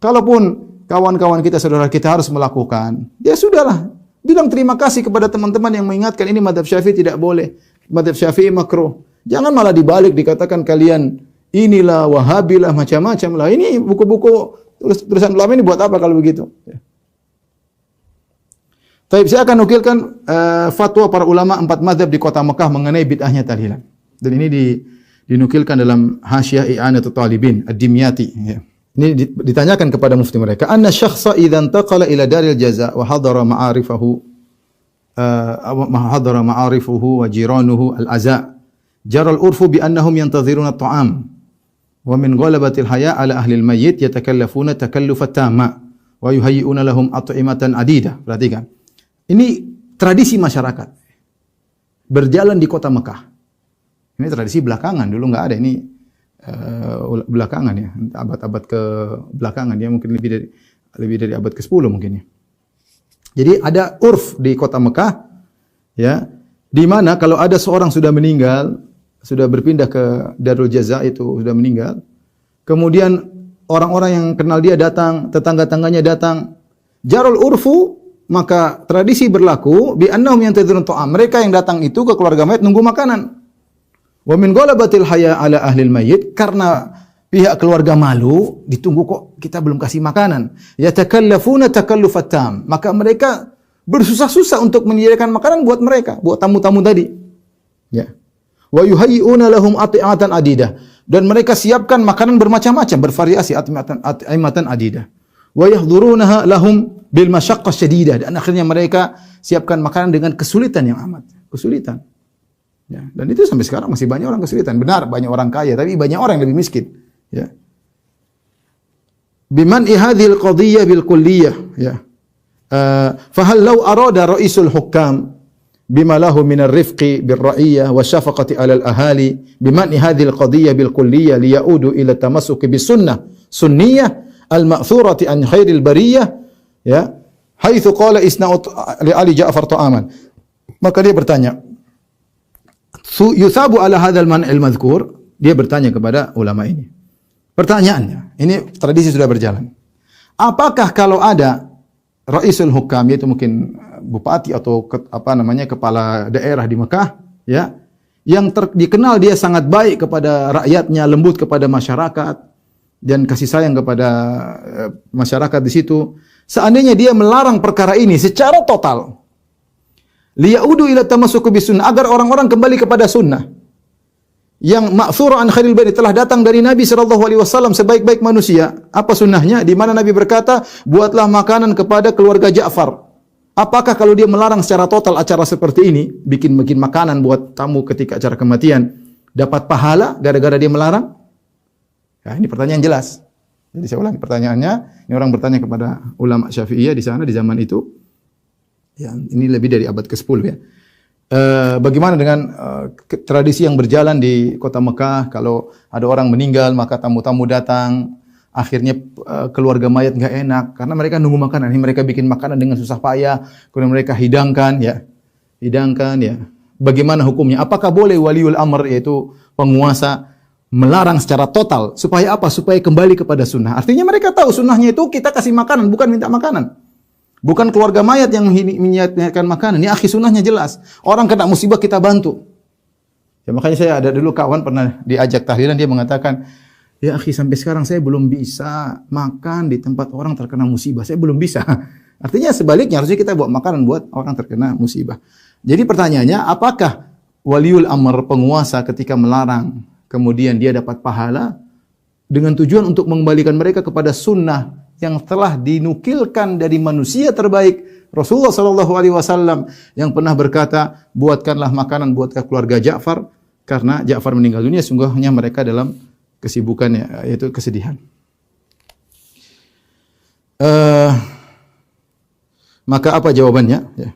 kalaupun kawan-kawan kita, saudara kita harus melakukan, ya sudahlah. Bilang terima kasih kepada teman-teman yang mengingatkan ini mazhab Syafi'i tidak boleh. Mazhab Syafi'i makruh. Jangan malah dibalik dikatakan kalian inilah Wahabilah macam-macam lah. Ini buku-buku tulisan ulama ini buat apa kalau begitu? Ya. Taib, saya akan nukilkan fatwa para ulama 4 mazhab di kota Mekah mengenai bid'ahnya tahlilan. Dan ini dinukilkan dalam Hasyiah I'anatul Talibin Ad-Dimyati. Ya. Ini ditanyakan kepada mufti mereka, anna syakhsa idza intaqala ila daril jaza wa hadara ma'arifuhu wa jiranuhu al-aza jara al-urfu bi annahum yantaziruna at-ta'am wa min ghalabatil haya ala ahli al-mayyit yatakallafuna takallufat tamma wa yuhayyi'una lahum at'imatan adida. Perhatikan. Ini tradisi masyarakat berjalan di kota Mekah. Ini tradisi belakangan, dulu enggak ada ini. Belakangan ya, abad-abad ke belakangan ya, mungkin lebih dari abad ke-10 mungkin ya. Jadi ada urf di kota Mekah ya, di mana kalau ada seorang sudah meninggal, sudah berpindah ke Darul Jaza itu sudah meninggal, kemudian orang-orang yang kenal dia datang, tetangga-tangganya datang, jarul urfu, maka tradisi berlaku bi annahum yantazirun ta'am. Mereka yang datang itu ke keluarga mayit nunggu makanan. Wa min ghalabatil haya ala ahli al-mayyit, karena pihak keluarga malu, ditunggu kok kita belum kasih makanan. Yatakallafuna takallufat tam, maka mereka bersusah-susah untuk menyediakan makanan buat mereka, buat tamu-tamu tadi. Ya. Wa yuhayyi'una lahum at'imatan adidah, dan mereka siapkan makanan bermacam-macam, bervariasi, at'imatan adidah. Wa yahdurunaha lahum bil masyaqqah syadidah, dan akhirnya mereka siapkan makanan dengan kesulitan yang amat, kesulitan. Ya, dan itu sampai sekarang masih banyak orang kesulitan. Benar, banyak orang kaya, tapi banyak orang yang lebih miskin. Ya. Biman ihadhil qadiyah bil kulliyah. Ya. Fahal law arada ra'isul hukam bima lahu min ar-rifqi bir ra'iyah wa syafaqati 'alal ahali biman ihadhil qadiyah bil kulliyah liyaudu ila tamassuki bis sunnah sunniyah al-ma'thurati an khairil bariyah, ya, haitsu qala isna'u li Ali Ja'far ta'aman. Maka dia bertanya, yusabu ala hadzal man'il madhkur, dia bertanya kepada ulama ini. Pertanyaannya, ini tradisi sudah berjalan. Apakah kalau ada raisul hukam, yaitu mungkin bupati atau kepala daerah di Mekah, ya, yang dikenal dia sangat baik kepada rakyatnya, lembut kepada masyarakat dan kasih sayang kepada masyarakat di situ, seandainya dia melarang perkara ini secara total, liyaudu ila tamassuki bis sunnah, agar orang-orang kembali kepada sunnah yang ma'thur an khairil bari, telah datang dari Nabi sallallahu alaihi wasallam sebaik-baik manusia. Apa sunnahnya? Di mana Nabi berkata, buatlah makanan kepada keluarga Ja'far. Apakah kalau dia melarang secara total acara seperti ini, bikin makanan buat tamu ketika acara kematian, dapat pahala gara-gara dia melarang? Ya, ini pertanyaan jelas. Jadi saya ulangi pertanyaannya, ini orang bertanya kepada ulama Syafi'iyah di sana di zaman itu. Ya, ini lebih dari abad ke-10 ya. Bagaimana dengan tradisi yang berjalan di kota Mekah, kalau ada orang meninggal maka tamu-tamu datang, akhirnya keluarga mayat enggak enak karena mereka nunggu makanan. Ini mereka bikin makanan dengan susah payah, kemudian mereka hidangkan ya. Bagaimana hukumnya? Apakah boleh waliul amr, yaitu penguasa, melarang secara total supaya apa? Supaya kembali kepada sunnah. Artinya mereka tahu sunnahnya itu kita kasih makanan, bukan minta makanan. Bukan keluarga mayat yang menyediakan makanan. Ini akhi, sunnahnya jelas. Orang kena musibah kita bantu. Ya, makanya saya ada dulu kawan pernah diajak tahlilan, dia mengatakan, ya akhi, sampai sekarang saya belum bisa makan di tempat orang terkena musibah. Saya belum bisa. Artinya sebaliknya, harusnya kita buat makanan buat orang terkena musibah. Jadi pertanyaannya, apakah waliul amr, penguasa, ketika melarang, kemudian dia dapat pahala dengan tujuan untuk mengembalikan mereka kepada sunnah yang telah dinukilkan dari manusia terbaik, Rasulullah sallallahu alaihi wasallam, yang pernah berkata, buatkanlah makanan buatkan keluarga Ja'far, karena Ja'far meninggal dunia, sungguhnya mereka dalam kesibukannya, yaitu kesedihan. Maka apa jawabannya? Ya.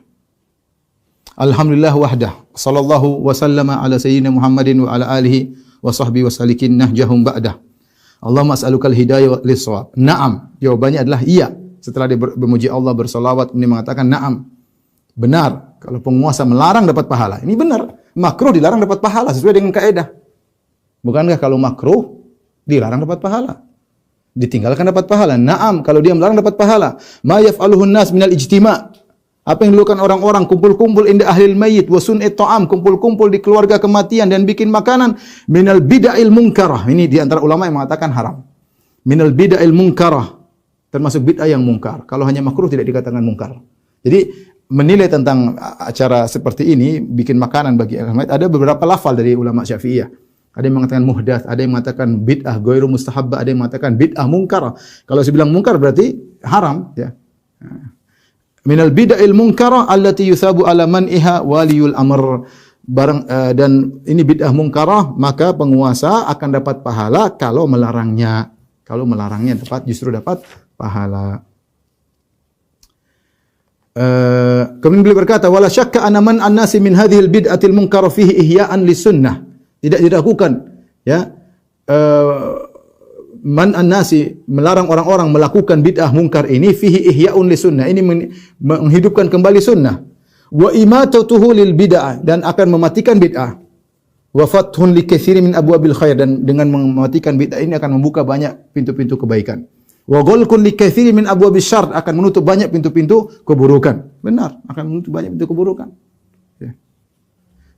Alhamdulillah wahdah, sallallahu wasallama ala sayyidina Muhammadin wa ala alihi wa sahbihi wa salikin nahjahum ba'dah. Allahumma as'alukal hidayah lis-shawab. Naam. Jawabannya adalah iya. Setelah dia memuji Allah, bersolawat, ini mengatakan naam. Benar. Kalau penguasa melarang dapat pahala. Ini benar. Makruh dilarang dapat pahala sesuai dengan kaidah. Bukankah kalau makruh dilarang dapat pahala? ditinggalkan dapat pahala. Naam, kalau dia melarang dapat pahala. Ma yaf'aluhun nas minal ijtima'. Apa yang dilakukan orang-orang kumpul-kumpul inda ahlil mayyit wa sun'it ta'am, kumpul-kumpul di keluarga kematian dan bikin makanan, minal bid'il munkarah. Ini di antara ulama yang mengatakan haram. Minal bid'il munkarah, termasuk bid'ah yang mungkar. Kalau hanya makruh tidak dikatakan mungkar. Jadi menilai tentang acara seperti ini, bikin makanan bagi ahlul mayyit, ada beberapa lafal dari ulama Syafi'iyah. Ada yang mengatakan muhdath, ada yang mengatakan bid'ah ghairu mustahabbah, ada yang mengatakan bid'ah mungkar. Kalau saya bilang mungkar berarti haram, ya. Minal bid'il munkarah allati yusabu ala man'iha waliyul amr. Dan ini bid'ah munkarah, maka penguasa akan dapat pahala kalau melarangnya. Kalau melarangnya justru dapat pahala. Kemudian beliau berkata, wala syakka anna man an-nasi min hadhil bid'atil munkarah fihi ihya'an lis-sunnah. Tidak diragukan, ya. Man an-nasi, melarang orang-orang melakukan bid'ah mungkar ini, fihi ihya'un lis-sunnah. Ini menghidupkan kembali sunnah. Wa imatatuhu lil bid'ah, dan akan mematikan bid'ah. Wa fathun li katsirin min abwabil khair, dan dengan mematikan bid'ah ini akan membuka banyak pintu-pintu kebaikan. Wa ghalqun li katsirin min abwabis syarr, akan menutup banyak pintu-pintu keburukan. Benar, akan menutup banyak pintu keburukan. Ya.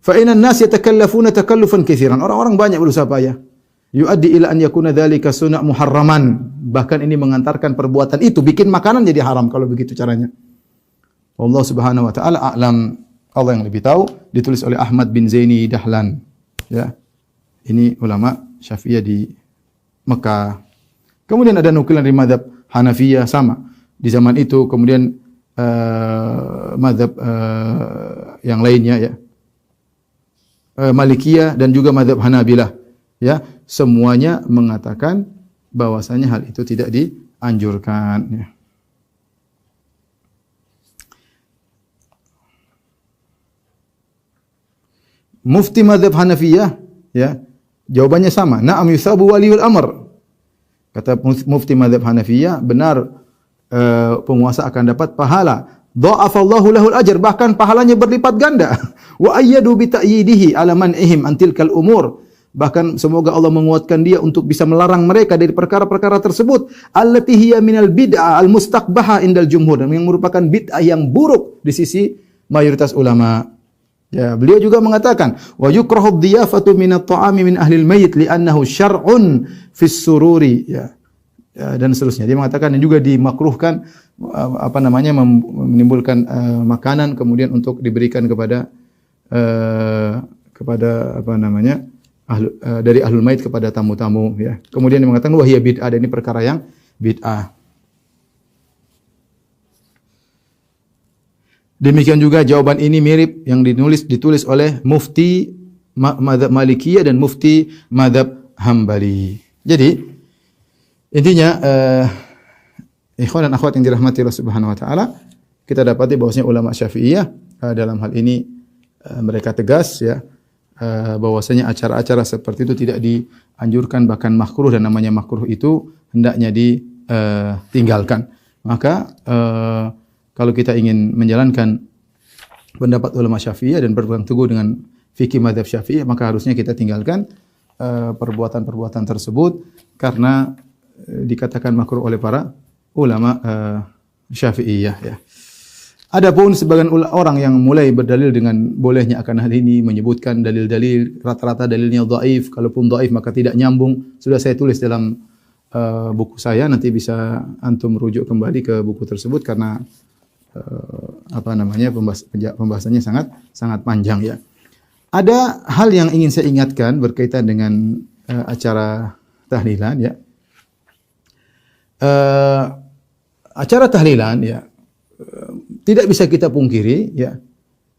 Fa innan nas yatakallafuna takallufan katsiran. Orang-orang banyak berusaha payah. Yuaddi ila an yakuna dzalika sunna muharraman. Bahkan ini mengantarkan perbuatan itu bikin makanan jadi haram kalau begitu caranya. Allah Subhanahu wa taala a'lam. Allah yang lebih tahu. Ditulis oleh Ahmad bin Zaini Dahlan. Ya. Ini ulama Syafi'iyah di Mekah. Kemudian ada nukilan dari mazhab Hanafiyah sama di zaman itu. Kemudian mazhab yang lainnya, ya. Malikiyah dan juga mazhab Hanabilah, ya, semuanya mengatakan bahwasanya hal itu tidak dianjurkan, ya. Mufti mazhab Hanafiyah, ya, jawabannya sama. Na'am yusabu waliul amr. Kata mufti mazhab Hanafiyah, benar, penguasa akan dapat pahala. Dha'afallahu lahul ajr, bahkan pahalanya berlipat ganda. Wa ayyadu bi ta'yidihi ala man'ihim an tilkal umur. Bahkan semoga Allah menguatkan dia untuk bisa melarang mereka dari perkara-perkara tersebut. Allati hiya minal bid'ah al-mustaqbaha indal jumhur, yang merupakan bid'ah yang buruk di sisi mayoritas ulama. Ya, beliau juga mengatakan wa yukrahu dhiyafatu min at-ta'ami min ahli al-mayyit li'annahu syar'un fis sururi, ya. Ya, dan seterusnya. Dia mengatakan dan juga dimakruhkan menimbulkan makanan kemudian untuk diberikan kepada dari ahlul mayyit kepada tamu-tamu, ya. Kemudian dia mengatakan wahia bid'ah, dan ini perkara yang bid'ah. Demikian juga jawaban ini mirip yang ditulis oleh mufti mazhab Malikiyah dan mufti mazhab Hambali. Jadi intinya ikhwan dan akhwat yang dirahmati Allah Subhanahu wa taala, kita dapati bahwasanya ulama Syafi'iyah dalam hal ini mereka tegas, ya, bahwasanya acara-acara seperti itu tidak dianjurkan, bahkan makruh, dan namanya makruh itu hendaknya ditinggalkan. Maka kalau kita ingin menjalankan pendapat ulama Syafi'iyah dan berpegang teguh dengan fikih mazhab Syafi'iyah, maka harusnya kita tinggalkan perbuatan-perbuatan tersebut karena dikatakan makruh oleh para ulama Syafi'iyah, ya. Adapun sebagian orang yang mulai berdalil dengan bolehnya akan hal ini, menyebutkan dalil-dalil, rata-rata dalilnya dhaif, kalaupun dhaif maka tidak nyambung. Sudah saya tulis dalam buku saya, nanti bisa antum rujuk kembali ke buku tersebut karena pembahasannya sangat panjang, ya. Ada hal yang ingin saya ingatkan berkaitan dengan acara tahlilan, ya. Acara tahlilan, ya, tidak bisa kita pungkiri, ya,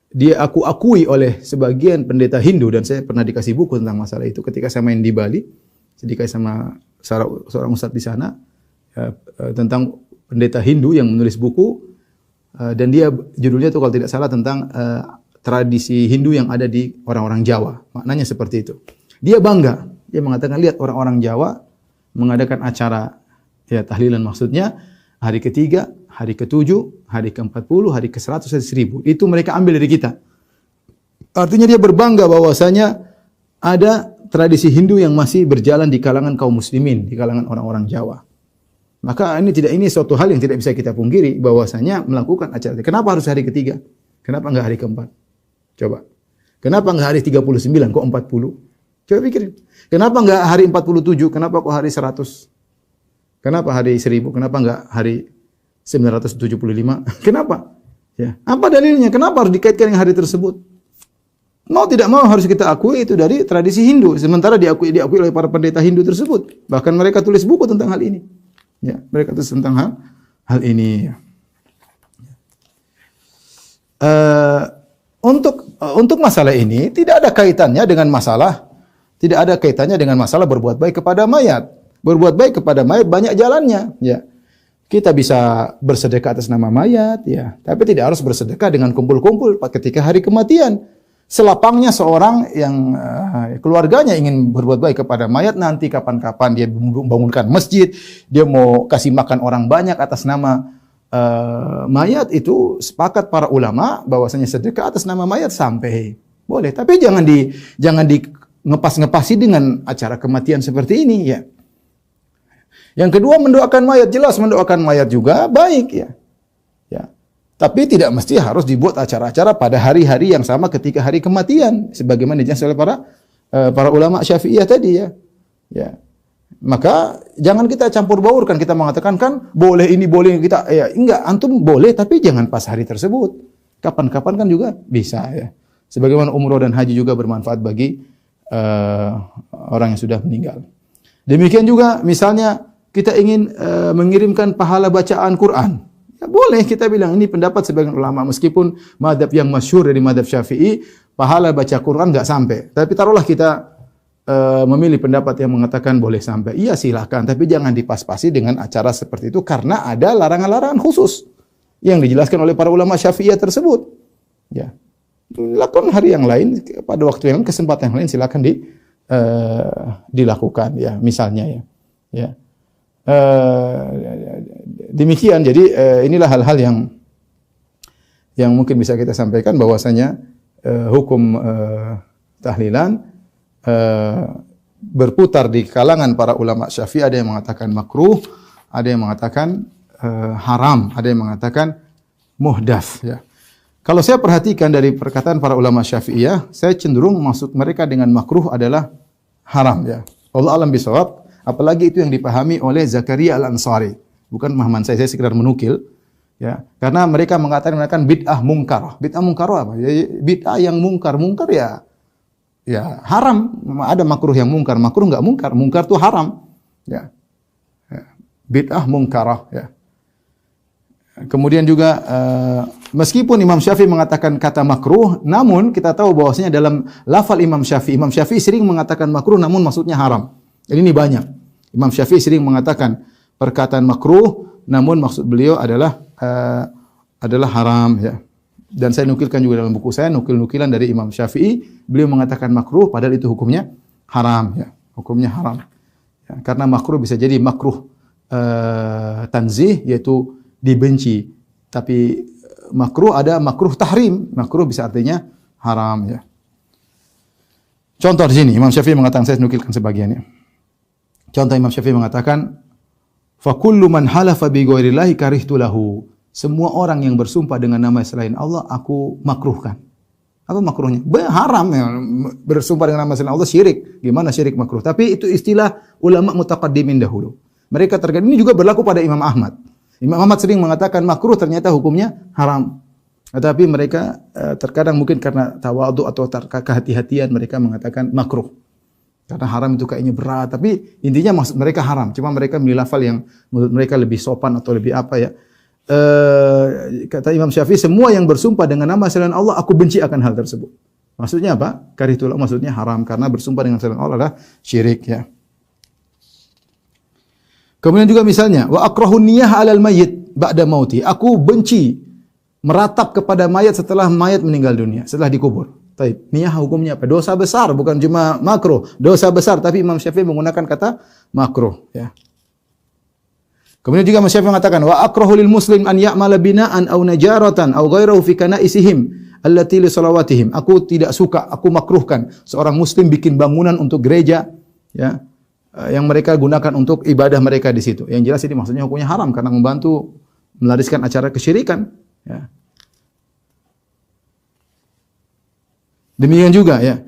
dia akui oleh sebagian pendeta Hindu, dan saya pernah dikasih buku tentang masalah itu ketika saya main di Bali. Saya dikasih sama seorang ustadz di sana, ya, tentang pendeta Hindu yang menulis buku, dan dia judulnya itu kalau tidak salah tentang tradisi Hindu yang ada di orang-orang Jawa. Maknanya seperti itu. Dia bangga, dia mengatakan lihat orang-orang Jawa mengadakan acara, ya, tahlilan, maksudnya hari ketiga, hari ke-7, hari ke-40, hari ke-100, hari 1000. Itu mereka ambil dari kita. Artinya dia berbangga bahwasanya ada tradisi Hindu yang masih berjalan di kalangan kaum muslimin, di kalangan orang-orang Jawa. Maka ini suatu hal yang tidak bisa kita pungkiri bahwasanya melakukan acara. Kenapa harus hari ketiga? Kenapa enggak hari keempat? Coba. Kenapa enggak hari 39 kok 40? Coba pikirin. Kenapa enggak hari 47? Kenapa kok hari 100? Kenapa hari 1000? Kenapa enggak hari 975? Kenapa? Ya. Apa dalilnya? Kenapa harus dikaitkan dengan hari tersebut? Mau tidak mau harus kita akui itu dari tradisi Hindu. Sementara diakui oleh para pendeta Hindu tersebut. Bahkan mereka tulis buku tentang hal ini. Ya, mereka tulis tentang hal ini. Untuk masalah ini tidak ada kaitannya dengan masalah berbuat baik kepada mayat. Berbuat baik kepada mayat banyak jalannya, ya. Kita bisa bersedekah atas nama mayat, ya. Tapi tidak harus bersedekah dengan kumpul-kumpul ketika hari kematian. Selapangnya seorang yang keluarganya ingin berbuat baik kepada mayat, nanti kapan-kapan dia bangunkan masjid, dia mau kasih makan orang banyak atas nama mayat, itu sepakat para ulama bahwasanya sedekah atas nama mayat sampai boleh. Tapi jangan di ngepas-ngepasi dengan acara kematian seperti ini, ya. Yang kedua, mendoakan mayat, jelas mendoakan mayat juga baik, ya. Ya. Tapi tidak mesti harus dibuat acara-acara pada hari-hari yang sama ketika hari kematian, sebagaimana dijelaskan oleh para ulama Syafi'iyah tadi, ya. Ya. Maka jangan kita campur baurkan, kita mengatakan kan boleh ini boleh kita, ya enggak, antum boleh tapi jangan pas hari tersebut. Kapan-kapan kan juga bisa, ya. Sebagaimana umroh dan haji juga bermanfaat bagi orang yang sudah meninggal. Demikian juga misalnya kita ingin mengirimkan pahala bacaan Quran. Ya, boleh kita bilang ini pendapat sebagian ulama, meskipun madhab yang masyhur dari madhab Syafi'i, pahala baca Quran enggak sampai. Tapi taruhlah kita memilih pendapat yang mengatakan boleh sampai. Iya silahkan, tapi jangan dipas-pasi dengan acara seperti itu karena ada larangan-larangan khusus yang dijelaskan oleh para ulama Syafi'iyah tersebut. Ya. Lakukan hari yang lain, pada waktu yang lain, kesempatan yang lain silakan dilakukan, ya, misalnya, ya. Ya. Demikian, jadi inilah hal-hal yang mungkin bisa kita sampaikan bahwasanya hukum tahlilan berputar di kalangan para ulama Syafi'i. Ada yang mengatakan makruh, ada yang mengatakan haram, ada yang mengatakan muhdats, ya. Kalau saya perhatikan dari perkataan para ulama Syafi'iyah, saya cenderung maksud mereka dengan makruh adalah haram, ya. Allah alam bisawab, apalagi itu yang dipahami oleh Zakaria Al-Ansari. Bukan pemahaman saya sekedar menukil, ya. Karena mereka mengatakan bid'ah mungkar. Bid'ah mungkar apa? Ya, bid'ah yang mungkar ya haram. Ada makruh yang mungkar, makruh enggak mungkar. Mungkar itu haram, ya. Bid'ah mungkarah, ya. Kemudian juga meskipun Imam Syafi'i mengatakan kata makruh, namun kita tahu bahwasanya dalam lafal Imam Syafi'i sering mengatakan makruh namun maksudnya haram. Jadi ini banyak. Imam Syafi'i sering mengatakan perkataan makruh namun maksud beliau adalah haram, ya. Dan saya nukilkan juga dalam buku saya nukil-nukilan dari Imam Syafi'i, beliau mengatakan makruh padahal itu hukumnya haram, ya. Hukumnya haram. Ya, karena makruh bisa jadi makruh tanzih, yaitu dibenci. Tapi makruh ada makruh tahrim. Makruh bisa artinya haram, ya. Contoh di sini Imam Syafi'i mengatakan, saya nukilkan sebagiannya. Contoh Imam Syafi'i mengatakan, fa kullu man halafa bi ghairillahi karihtu lahu. Semua orang yang bersumpah dengan nama selain Allah aku makruhkan. Apa makruhnya? Haram, ya. Bersumpah dengan nama selain Allah syirik. Gimana syirik makruh? Tapi itu istilah ulama mutaqaddimin dahulu. Mereka terkadang ini juga berlaku pada Imam Ahmad. Imam Ahmad sering mengatakan makruh, ternyata hukumnya haram. Tetapi mereka terkadang mungkin karena tawadhu atau kehati-hatian mereka mengatakan makruh. Karena haram itu kayaknya berat, tapi intinya maksud mereka haram. Cuma mereka memilih lafal yang menurut mereka lebih sopan atau lebih apa, ya. Kata Imam Syafi'i, semua yang bersumpah dengan nama selain Allah aku benci akan hal tersebut. Maksudnya apa? Karihtulah, maksudnya haram karena bersumpah dengan selain Allah adalah syirik, ya. Kemudian juga misalnya, wa akrahun niyah 'alal mayyit ba'da mauti. Aku benci meratap kepada mayat setelah mayat meninggal dunia, setelah dikubur. Taib. Niyah hukumnya apa? Dosa besar, bukan cuma makruh. Dosa besar, tapi Imam Syafi'i menggunakan kata makruh, ya. Kemudian juga Imam Syafi'i mengatakan, wa akrahu lil muslim an ya'mala bina'an aw najaratan aw ghairahu fi kana'isihim allati li salawatihim. Aku tidak suka, aku makruhkan seorang muslim bikin bangunan untuk gereja, ya. yang mereka gunakan untuk ibadah mereka di situ. Yang jelas ini maksudnya hukumnya haram karena membantu melariskan acara kesyirikan. Ya. Demikian juga ya.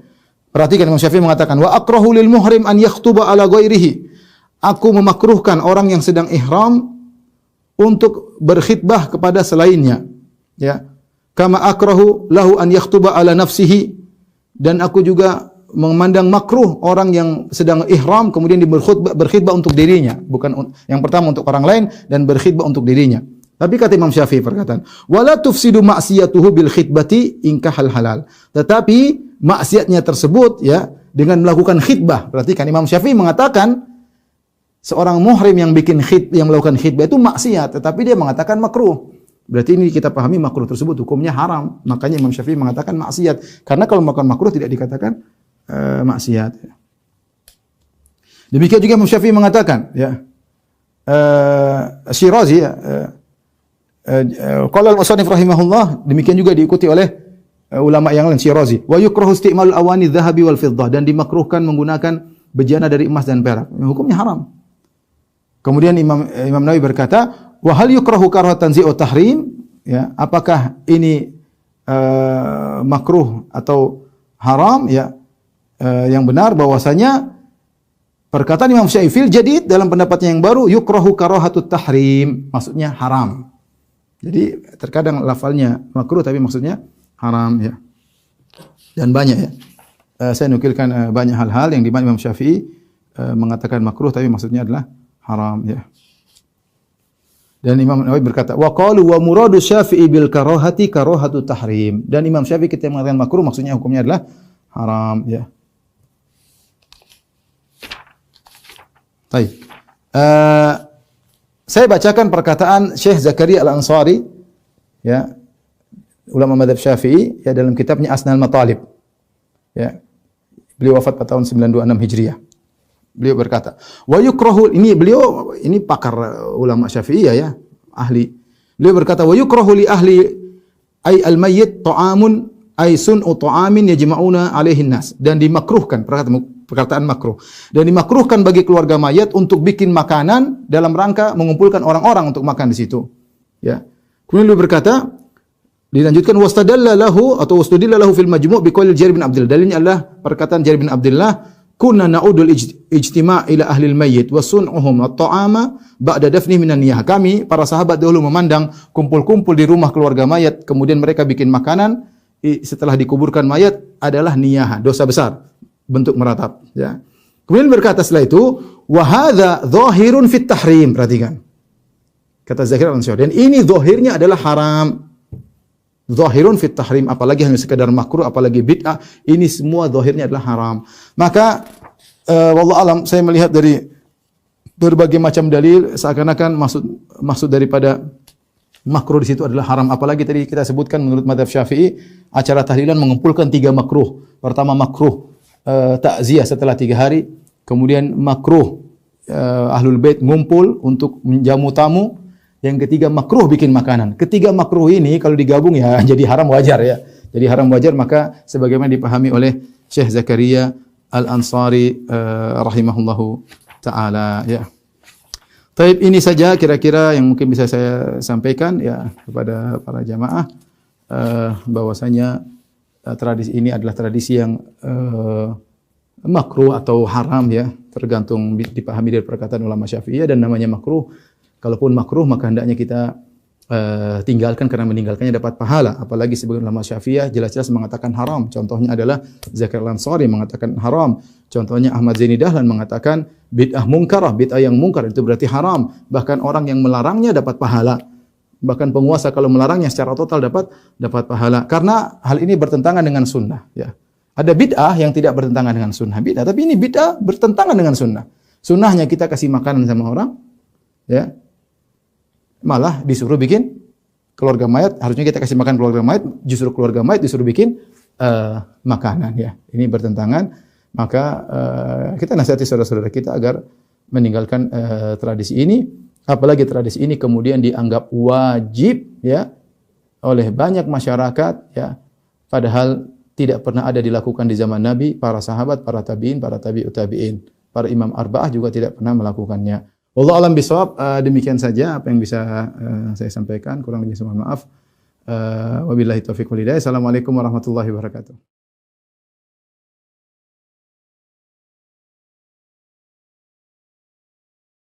Perhatikan Imam Syafi'i mengatakan wa akrahu lil muhrim an yakhtuba ala ghairihi. Aku memakruhkan orang yang sedang ihram untuk berkhitbah kepada selainnya. Ya. Kama akrahu lahu an yakhtuba ala nafsihi, dan aku juga memandang makruh orang yang sedang ihram kemudian berkhitbah untuk dirinya, bukan yang pertama untuk orang lain dan berkhitbah untuk dirinya. Tapi kata Imam Syafi'i perkataan, wala tufsidu ma'siyatuhu bil khitbati in kahal halal. Tetapi maksiatnya tersebut ya dengan melakukan khitbah. Perhatikan Imam Syafi'i mengatakan seorang muhrim yang melakukan khitbah itu maksiat, tetapi dia mengatakan makruh. Berarti ini kita pahami makruh tersebut hukumnya haram. Makanya Imam Syafi'i mengatakan maksiat. Karena kalau melakukan makruh tidak dikatakan maksiat. Demikian juga Imam Syafi'i mengatakan ya Syirazi ya qala al-musannif rahimahullah, demikian juga diikuti oleh ulama yang lain Syirazi, wa yukrahu isti'mal awani dhahabi wal fiddah, dan dimakruhkan menggunakan bejana dari emas dan perak. Hukumnya haram. Kemudian Imam Nawawi berkata, wa hal yukrahu karah tanzi'u tahrim, ya, apakah ini makruh atau haram ya? Yang benar bahwasanya perkataan Imam Syafi'i fil jadid dalam pendapatnya yang baru yukrahu karahatut tahrim, maksudnya haram. Jadi terkadang lafalnya makruh tapi maksudnya haram ya. Dan banyak ya. Saya nukilkan banyak hal-hal yang di mana Imam Syafi'i mengatakan makruh tapi maksudnya adalah haram ya. Dan Imam Nawawi berkata, wa qalu wa muradu Syafi'i bil karahati karahatut tahrim. Dan Imam Syafi'i ketika mengatakan makruh maksudnya hukumnya adalah haram ya. Baik. Saya bacakan perkataan Syekh Zakaria Al-Ansari ya, ulama mazhab Syafi'i ya, dalam kitabnya Asnal Matalib. Ya. Beliau wafat pada tahun 926 Hijriah. Beliau berkata, wa yukrahu, ini pakar ulama Syafi'iyah ya, ahli. Beliau berkata, wa yukrahu li ahli ay al-mayyit ta'amun ay sun'u ta'amin yajma'una alaihi nas, dan dimakruhkan, perkataan makruh, dan dimakruhkan bagi keluarga mayat untuk bikin makanan dalam rangka mengumpulkan orang-orang untuk makan di situ ya. Kemudian beliau berkata, dilanjutkan wastadalla lahu atau wastudilla lahu fil majmu' biqaul Jarir bin Abdullah, dalilnya adalah perkataan Jarir bin Abdullah, kunna na'udul ijtima' ila ahli al-mayyit wa sun'uhum at-ta'ama ba'da dafni minan niyah. Kami para sahabat dahulu memandang kumpul-kumpul di rumah keluarga mayat kemudian mereka bikin makanan setelah dikuburkan mayat adalah niyah, dosa besar, bentuk meratap ya. Kemudian berkata setelah itu, wa hadza dhahirun fit tahrim. Perhatikan kata Zakaria Al-Ansari, dan ini zahirnya adalah haram. Zahirun fit tahrim, apalagi hanya sekadar makruh, apalagi bid'ah, ini semua zahirnya adalah haram. Maka wallahu alam, saya melihat dari berbagai macam dalil seakan-akan maksud daripada makruh di situ adalah haram. Apalagi tadi kita sebutkan menurut mazhab Syafi'i acara tahlilan mengumpulkan 3 makruh. Pertama makruh takziah setelah 3 hari, kemudian makruh ahlul bait ngumpul untuk menjamu tamu, yang ketiga makruh bikin makanan. Ketiga makruh ini kalau digabung ya jadi haram wajar ya. Jadi haram wajar, maka sebagaimana dipahami oleh Syekh Zakaria Al-Ansari rahimahullahu taala ya. Taib, ini saja kira-kira yang mungkin bisa saya sampaikan ya kepada para jamaah, bahwasanya tradisi ini adalah tradisi yang makruh atau haram ya, tergantung dipahami dari perkataan ulama Syafi'iyah. Dan namanya makruh, kalaupun makruh maka hendaknya kita tinggalkan karena meninggalkannya dapat pahala. Apalagi sebagian ulama Syafi'iyah jelas-jelas mengatakan haram. Contohnya adalah Zakaria Al-Ansari mengatakan haram. Contohnya Ahmad Zaini Dahlan mengatakan bid'ah mungkarah, bid'ah yang mungkar itu berarti haram. Bahkan orang yang melarangnya dapat pahala. Bahkan penguasa kalau melarangnya secara total dapat pahala. Karena hal ini bertentangan dengan sunnah ya. Ada bid'ah yang tidak bertentangan dengan sunnah bid'ah, tapi ini bid'ah bertentangan dengan sunnah. Sunnahnya kita kasih makanan sama orang ya, malah disuruh bikin keluarga mayat, harusnya kita kasih makan keluarga mayat, justru keluarga mayat disuruh bikin makanan ya. Ini bertentangan. Maka kita nasihati saudara-saudara kita agar meninggalkan tradisi ini, apalagi tradisi ini kemudian dianggap wajib ya oleh banyak masyarakat ya, padahal tidak pernah ada dilakukan di zaman Nabi, para sahabat, para tabi'in, para tabi'ut tabi'in. para imam arba'ah juga tidak pernah melakukannya. Wallahu alam bisawab, demikian saja apa yang bisa saya sampaikan, kurang lebih mohon maaf. Wabillahi taufiq wal hidayah. Assalamualaikum warahmatullahi wabarakatuh.